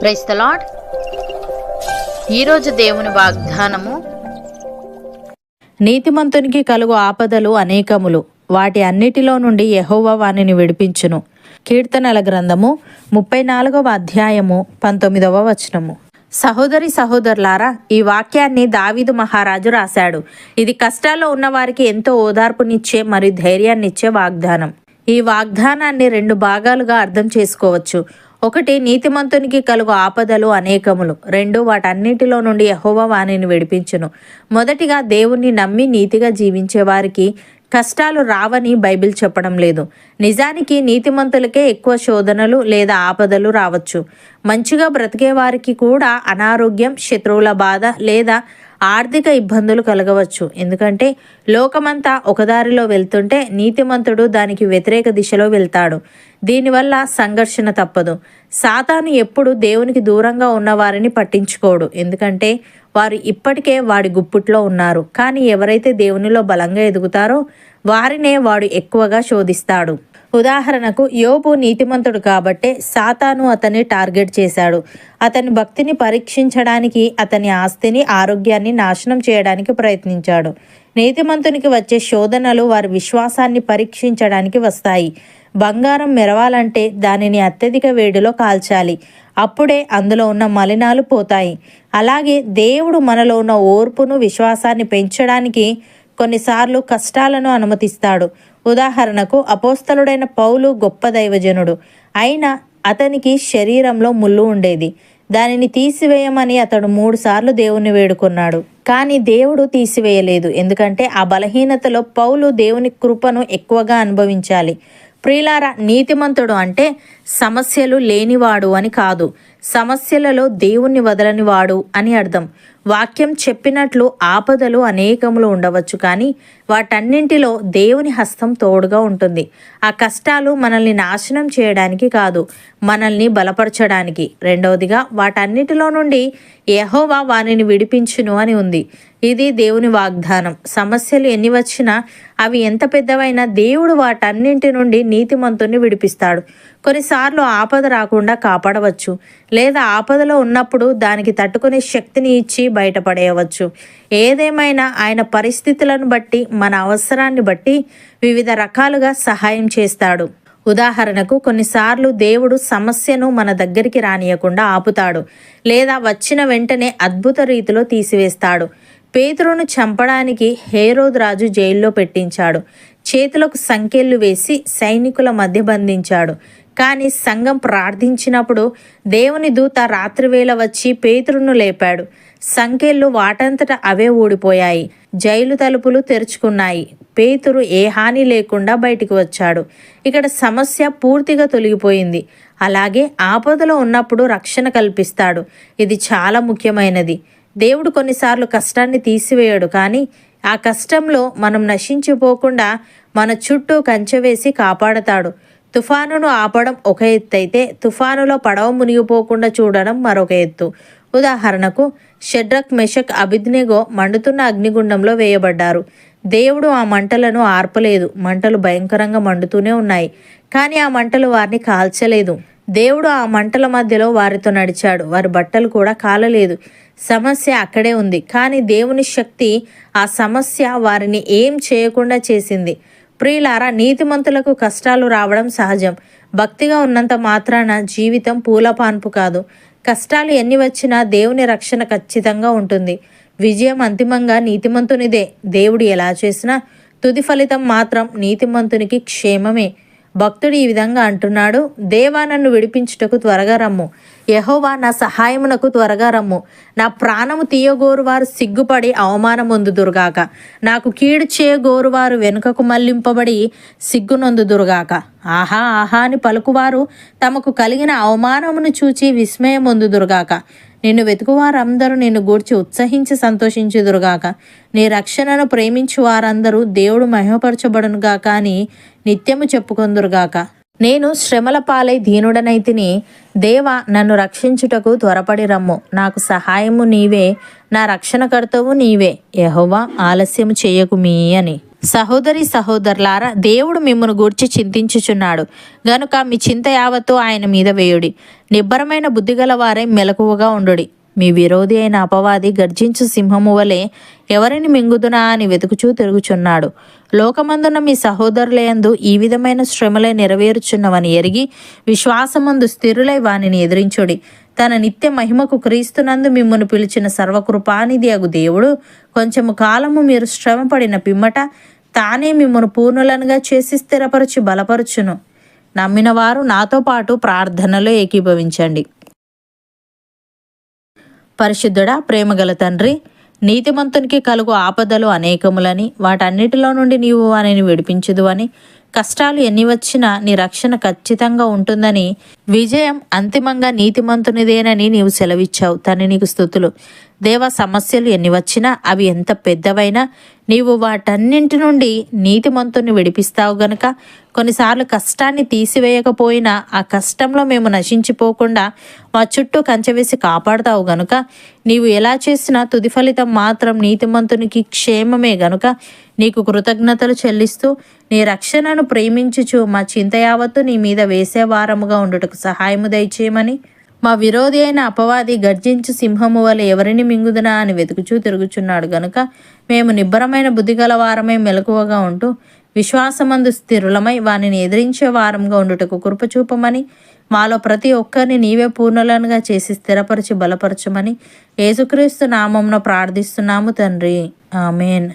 Praise the lord. ఈరోజు దేవుని వాగ్దానము, నీతిమంతునికి కలుగు ఆపదలు అనేకములు, వాటి అన్నిటిలో నుండి యెహోవా వానిని విడిపించును. కీర్తనల గ్రంథము 34వ అధ్యాయము 19వ వచనము. సహోదరి సహోదరులారా, ఈ వాక్యాన్ని దావీదు మహారాజు రాశాడు. ఇది కష్టాల్లో ఉన్న వారికి ఎంతో ఓదార్పునిచ్చే మరియు ధైర్యాన్నిచ్చే వాగ్దానం. ఈ వాగ్దానాన్ని 2 భాగాలుగా అర్థం చేసుకోవచ్చు. 1, నీతిమంతునికి కలుగు ఆపదలు అనేకములు. 2, వాటన్నిటిలో నుండి యెహోవా వానిని విడిపించును. మొదటిగా, దేవుణ్ణి నమ్మి నీతిగా జీవించే వారికి కష్టాలు రావని బైబిల్ చెప్పడం లేదు. నిజానికి నీతిమంతులకే ఎక్కువ శోధనలు లేదా ఆపదలు రావచ్చు. మంచిగా బ్రతికే వారికి కూడా అనారోగ్యం, శత్రువుల బాధ లేదా ఆర్థిక ఇబ్బందులు కలగవచ్చు. ఎందుకంటే లోకమంతా ఒకదారిలో వెళ్తుంటే నీతిమంతుడు దానికి వ్యతిరేక దిశలో వెళ్తాడు. దీనివల్ల సంఘర్షణ తప్పదు. సాతాను ఎప్పుడు దేవునికి దూరంగా ఉన్న వారిని పట్టించుకోడు, ఎందుకంటే వారు ఇప్పటికే వాడి గుప్పుట్లో ఉన్నారు. కానీ ఎవరైతే దేవునిలో బలంగా ఎదుగుతారో వారినే వాడు ఎక్కువగా శోధిస్తాడు. ఉదాహరణకు, యోబు నీతిమంతుడు కాబట్టే సాతాను అతన్ని టార్గెట్ చేశాడు. అతని భక్తిని పరీక్షించడానికి, అతని ఆస్తిని, ఆరోగ్యాన్ని నాశనం చేయడానికి ప్రయత్నించాడు. నీతిమంతునికి వచ్చే శోధనలు వారి విశ్వాసాన్ని పరీక్షించడానికి వస్తాయి. బంగారం మెరవాలంటే దానిని అత్యధిక వేడిలో కాల్చాలి. అప్పుడే అందులో ఉన్న మలినాలు పోతాయి. అలాగే దేవుడు మనలో ఉన్న ఓర్పును, విశ్వాసాన్ని పెంచడానికి కొన్నిసార్లు కష్టాలను అనుమతిస్తాడు. ఉదాహరణకు, అపోస్తలుడైన పౌలు గొప్ప దైవజనుడు. అయినా అతనికి శరీరంలో ముళ్ళు ఉండేది. దానిని తీసివేయమని అతడు 3 సార్లు దేవుణ్ణి వేడుకున్నాడు. కానీ దేవుడు తీసివేయలేదు. ఎందుకంటే ఆ బలహీనతలో పౌలు దేవుని కృపను ఎక్కువగా అనుభవించాలి. ప్రియులారా, నీతిమంతుడు అంటే సమస్యలు లేనివాడు అని కాదు, సమస్యలలో దేవుణ్ణి వదలనివాడు అని అర్థం. వాక్యం చెప్పినట్లు ఆపదలు అనేకములు ఉండవచ్చు, కానీ వాటన్నింటిలో దేవుని హస్తం తోడుగా ఉంటుంది. ఆ కష్టాలు మనల్ని నాశనం చేయడానికి కాదు, మనల్ని బలపరచడానికి. 2వదిగా, వాటన్నిటిలో నుండి యెహోవా వానిని విడిపించును అని ఉంది. ఇది దేవుని వాగ్దానం. సమస్యలు ఎన్ని వచ్చినా, అవి ఎంత పెద్దవైనా దేవుడు వాటన్నింటి నుండి నీతిమంతుని విడిపిస్తాడు. కొన్నిసార్లు ఆపద రాకుండా కాపాడవచ్చు, లేదా ఆపదలో ఉన్నప్పుడు దానికి తట్టుకునే శక్తిని ఇచ్చి బయటపడేయవచ్చు. ఏదేమైనా ఆయన పరిస్థితులను బట్టి, మన అవసరాన్ని బట్టి వివిధ రకాలుగా సహాయం చేస్తాడు. ఉదాహరణకు, కొన్నిసార్లు దేవుడు సమస్యను మన దగ్గరికి రానియకుండా ఆపుతాడు, లేదా వచ్చిన వెంటనే అద్భుత రీతిలో తీసివేస్తాడు. పేతురును చంపడానికి హేరోదు రాజు జైల్లో పెట్టించాడు. చేతులకు సంకెళ్ళు వేసి సైనికుల మధ్య బంధించాడు. కానీ సంఘం ప్రార్థించినప్పుడు దేవుని దూత రాత్రివేళ వచ్చి పేతురును లేపాడు. సంకెళ్ళు వాటంతట అవే ఊడిపోయాయి. జైలు తలుపులు తెరుచుకున్నాయి. పేతురు ఏ హాని లేకుండా బయటికి వచ్చాడు. ఇక్కడ సమస్య పూర్తిగా తొలగిపోయింది. అలాగే ఆపదలో ఉన్నప్పుడు రక్షణ కల్పిస్తాడు. ఇది చాలా ముఖ్యమైనది. దేవుడు కొన్నిసార్లు కష్టాన్ని తీసివేయడు, కానీ ఆ కష్టంలో మనం నశించిపోకుండా మన చుట్టూ కంచె వేసి కాపాడతాడు. తుఫానును ఆపడం ఒక ఎత్తు అయితే, తుఫానులో పడవ మునిగిపోకుండా చూడడం మరొక ఎత్తు. ఉదాహరణకు, షడ్రక్, మెషక్, అబేద్నెగో మండుతున్న అగ్నిగుండంలో వేయబడ్డారు. దేవుడు ఆ మంటలను ఆర్పలేదు. మంటలు భయంకరంగా మండుతూనే ఉన్నాయి, కానీ ఆ మంటలు వారిని కాల్చలేదు. దేవుడు ఆ మంటల మధ్యలో వారితో నడిచాడు. వారి బట్టలు కూడా కాలలేదు. సమస్య అక్కడే ఉంది, కానీ దేవుని శక్తి ఆ సమస్య వారిని ఏం చేయకుండా చేసింది. ప్రియులారా, నీతిమంతులకు కష్టాలు రావడం సహజం. భక్తిగా ఉన్నంత మాత్రాన జీవితం పూలపాన్పు కాదు. కష్టాలు ఎన్ని వచ్చినా దేవుని రక్షణ ఖచ్చితంగా ఉంటుంది. విజయం అంతిమంగా నీతిమంతునిదే. దేవుడు ఎలా చేసినా తుది ఫలితం మాత్రం నీతిమంతునికి క్షేమమే. భక్తుడు ఈ విధంగా అంటున్నాడు, దేవా, నన్ను విడిపించుటకు త్వరగా రమ్ము. యెహోవా, నా సహాయమునకు త్వరగా రమ్ము. నా ప్రాణము తీయగోరువారు సిగ్గుపడి అవమానమొందుదురుగాక. నాకు కీడు చేయగోరువారు వెనుకకు మళ్లింపబడి సిగ్గునొందుదురుగాక. ఆహా ఆహా అని పలుకువారు తమకు కలిగిన అవమానమును చూచి విస్మయమొందుదురుగాక. నిన్ను వెతుకువారందరూ నిన్ను గూర్చి ఉత్సహించి సంతోషించుదురుగాక. నీ రక్షణను ప్రేమించు వారందరూ దేవుడు మహిమపరచబడునుగాక అని నిత్యము చెప్పుకొందురుగాక. నేను శ్రమల పాలై దీనుడనైతిని. దేవా, నన్ను రక్షించుటకు త్వరపడి రమ్ము. నాకు సహాయము నీవే, నా రక్షణకర్తవు నీవే. యెహోవా, ఆలస్యము చేయకుమీ అని. సహోదరి సహోదరులారా, దేవుడు మిమ్మును గూర్చి చింతించుచున్నాడు గనుక మీ చింత యావత్తు ఆయన మీద వేయుడి. నిబ్బరమైన బుద్ధిగల వారే మెలకువగా ఉండుడి. మీ విరోధి అయిన అపవాది గర్జించు సింహము వలె ఎవరిని మింగుదునా అని వెతుకుచూ తిరుగుచున్నాడు. లోకమందున మీ సహోదరులయందు ఈ విధమైన శ్రమలే నెరవేరుచున్నవని ఎరిగి విశ్వాసమందు స్థిరులై వానిని ఎదిరించుడి. తన నిత్య మహిమకు క్రీస్తునందు మిమ్మును పిలిచిన సర్వకృపానిధి అగు దేవుడు కొంచెము కాలము మీరు శ్రమపడిన పిమ్మట తానే మిమ్మును పూర్ణులనుగా చేసి స్థిరపరచి బలపరచును. నమ్మిన వారు నాతో పాటు ప్రార్థనలో ఏకీభవించండి. పరిశుద్ధుడా, ప్రేమగల తండ్రి, నీతిమంతునికి కలుగు ఆపదలు అనేకములని, వాటన్నిటిలో నుండి నీవు వానిని విడిపించుదు అని, కష్టాలు ఎన్ని వచ్చినా నీ రక్షణ ఖచ్చితంగా ఉంటుందని, విజయం అంతిమంగా నీతిమంతునిదేనని నీవు సెలవిచ్చావు. తండ్రి, నీకు స్తుతులు. దేవ, సమస్యలు ఎన్ని వచ్చినా అవి ఎంత పెద్దవైనా నీవు వాటన్నింటి నుండి నీతిమంతుని విడిపిస్తావు గనుక కొన్నిసార్లు కష్టాన్ని తీసివేయకపోయినా ఆ కష్టంలో మేము నశించిపోకుండా మా చుట్టూ కంచెవేసి కాపాడుతావు గనుక నీవు ఎలా చేసినా తుది ఫలితం మాత్రం నీతిమంతునికి క్షేమమే గనుక నీకు కృతజ్ఞతలు చెల్లిస్తూ నీ రక్షణను ప్రేమించుచు మా చింత యావత్తు నీ మీద వేసే వారముగా ఉండుటకు సహాయము దయచేయమని, మా విరోధి అయిన అపవాది గర్జించు సింహము వలె ఎవరిని మింగుదునా అని వెతుకుచూ తిరుగుచున్నాడు గనుక మేము నిబ్బరమైన బుద్ధిగల వారమై మెలకువగా ఉంటూ విశ్వాసమందు స్థిరులమై వానిని ఎదిరించే వారంగా ఉండుటకు కృపచూపమని, మాలో ప్రతి ఒక్కరిని నీవే పూర్ణులనుగా చేసి స్థిరపరిచి బలపరచమని యేసుక్రీస్తు నామమున ప్రార్థిస్తున్నాము తండ్రి. ఆమెన్.